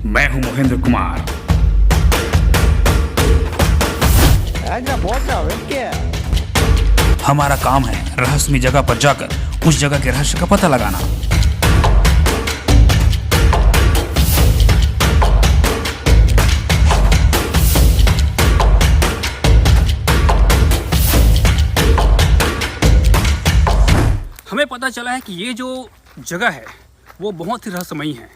मैं हूं महेंद्र कुमार। हमारा काम है रहस्यमय जगह पर जाकर उस जगह के रहस्य का पता लगाना। हमें पता चला है कि ये जो जगह है वो बहुत ही रहस्यमयी है।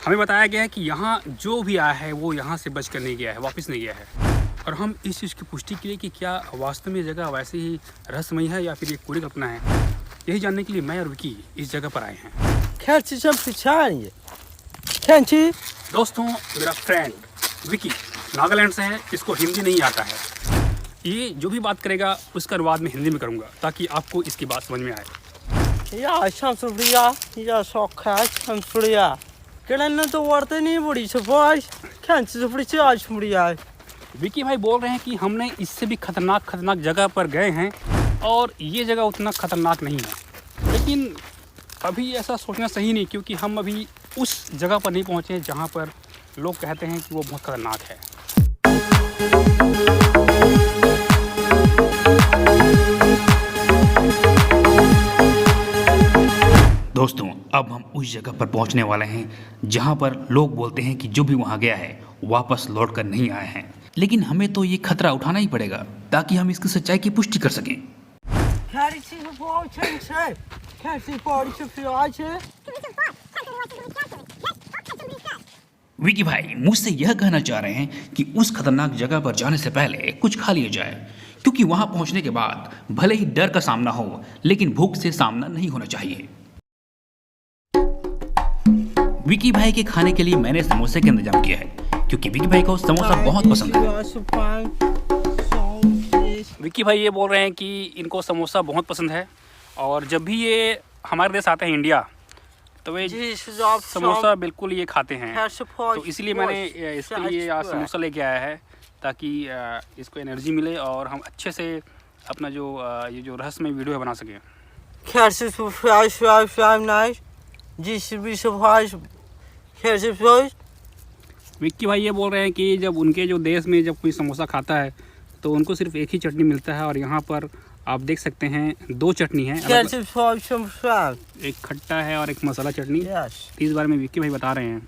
हमें बताया गया है कि यहाँ जो भी आया है वो यहाँ से बच कर नहीं गया है, वापस नहीं गया है। और हम इस चीज़ की पुष्टि के लिए कि क्या वास्तव में ये जगह वैसे ही रहस्यमयी है या फिर ये कूड़ी कल्पना है, यही जानने के लिए मैं और विकी इस जगह पर आए हैं। दोस्तों, मेरा फ्रेंड विकी नागालैंड से है, इसको हिंदी नहीं आता है। ये जो भी बात करेगा उसका अनुवाद मैं हिंदी में करूँगा ताकि आपको इसकी बात समझ में आए। विकी भाई बोल रहे हैं कि हमने इससे भी खतरनाक जगह पर गए हैं और ये जगह उतना खतरनाक नहीं है। लेकिन अभी ऐसा सोचना सही नहीं, क्योंकि हम अभी उस जगह पर नहीं पहुँचे जहाँ पर लोग कहते हैं कि वो बहुत खतरनाक है। दोस्तों, अब हम उस जगह पर पहुंचने वाले हैं जहां पर लोग बोलते हैं कि जो भी वहां गया है वापस लौट कर नहीं आए हैं। लेकिन हमें तो ये खतरा उठाना ही पड़ेगा ताकि हम इसकी सच्चाई की पुष्टि कर सकें। विकी भाई मुझसे यह कहना चाह रहे हैं कि उस खतरनाक जगह पर जाने से पहले कुछ खा लिया जाए, क्योंकि वहां पहुंचने के बाद भले ही डर का सामना हो लेकिन भूख से सामना नहीं होना चाहिए। विकी भाई के खाने के लिए मैंने समोसे का इंतजाम किया है, क्योंकि विकी भाई को समोसा बहुत पसंद है। विकी भाई ये बोल रहे हैं कि इनको समोसा बहुत पसंद है और जब भी ये हमारे देश आते हैं इंडिया तो वे समोसा बिल्कुल ये खाते हैं। तो इसलिए मैंने इसके लिए समोसा लेके आया है ताकि इसको एनर्जी मिले और हम अच्छे से अपना जो ये जो रहस्यमय वीडियो है बना सकें। विक्की भाई ये बोल रहे हैं कि जब उनके जो देश में जब कोई समोसा खाता है तो उनको सिर्फ एक ही चटनी मिलता है और यहाँ पर आप देख सकते हैं दो चटनी है, एक खट्टा है और एक मसाला चटनी। इस बारे में विक्की भाई बता रहे हैं।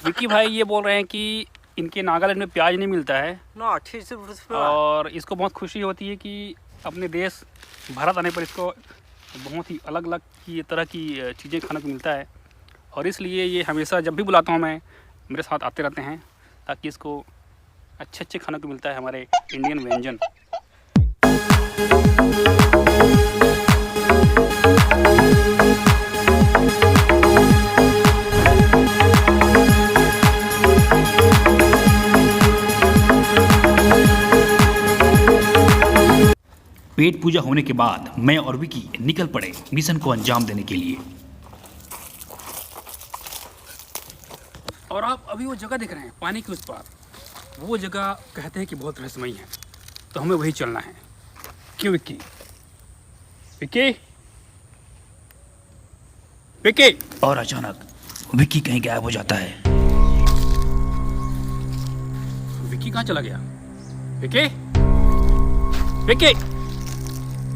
विक्की भाई ये बोल रहे हैं कि इनके नागालैंड में प्याज नहीं मिलता है और इसको बहुत खुशी होती है कि अपने देश भारत आने पर इसको बहुत ही अलग अलग की तरह की चीज़ें खाने को मिलता है और इसलिए ये हमेशा जब भी बुलाता हूँ मैं मेरे साथ आते रहते हैं ताकि इसको अच्छे खाने को मिलता है हमारे इंडियन व्यंजन। पेट पूजा होने के बाद मैं और विकी निकल पड़े मिशन को अंजाम देने के लिए। और आप अभी वो जगह देख रहे हैं पानी के उस पार, वो जगह कहते हैं कि बहुत रहस्यमयी है, तो हमें वही चलना है। क्यों विक्की? विक्की? विक्की? और अचानक विक्की कहीं गायब हो जाता है। विक्की कहाँ चला गया? विक्की? विक्की?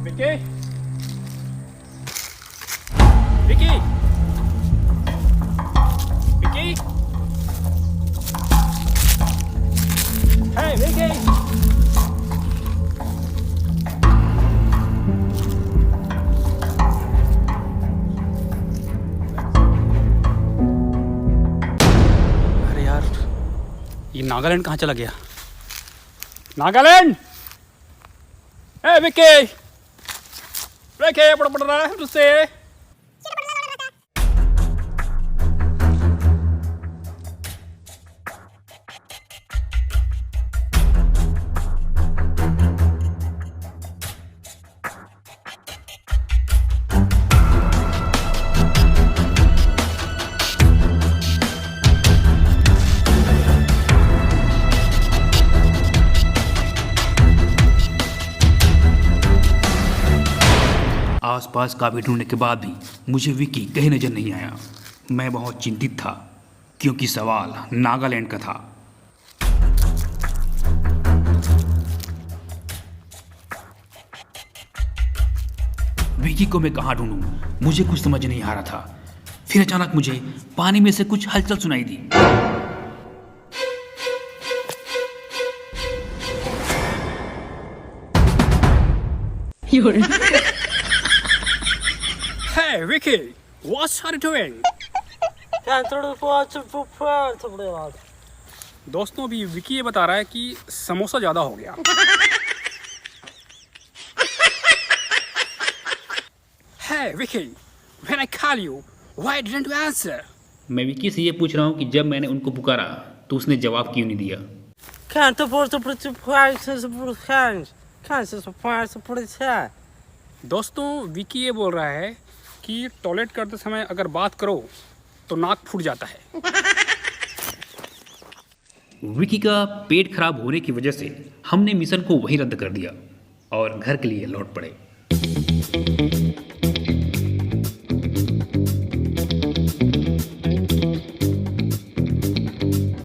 विक्की? विक्की? विक्की? Hey, विक्की? अरे यार, ये नागालैंड कहाँ चला गया? नागालैंड? Hey, विक्की? विक्की पड़ रहा है तुझसे। आसपास काफ़ी ढूंढने के बाद भी मुझे विकी कहीं नजर नहीं आया। मैं बहुत चिंतित था क्योंकि सवाल नागालैंड का था। विकी को मैं कहाँ ढूंढूं? मुझे कुछ समझ नहीं आ रहा था। फिर अचानक मुझे पानी में से कुछ हलचल सुनाई दी। Hey Vicky, what are you doing? दोस्तों अभी विकी ये बता रहा है कि समोसा ज़्यादा हो गया। Hey Vicky, when I call you, why didn't you answer? मैं विकी से ये पूछ रहा हूँ कि जब मैंने उनको पुकारा तो उसने जवाब क्यों नहीं दिया। दोस्तों विकी ये बोल रहा है कि टॉयलेट करते समय अगर बात करो तो नाक फूट जाता है। विकी का पेट खराब होने की वजह से हमने मिशन को वहीं रद्द कर दिया और घर के लिए लौट पड़े।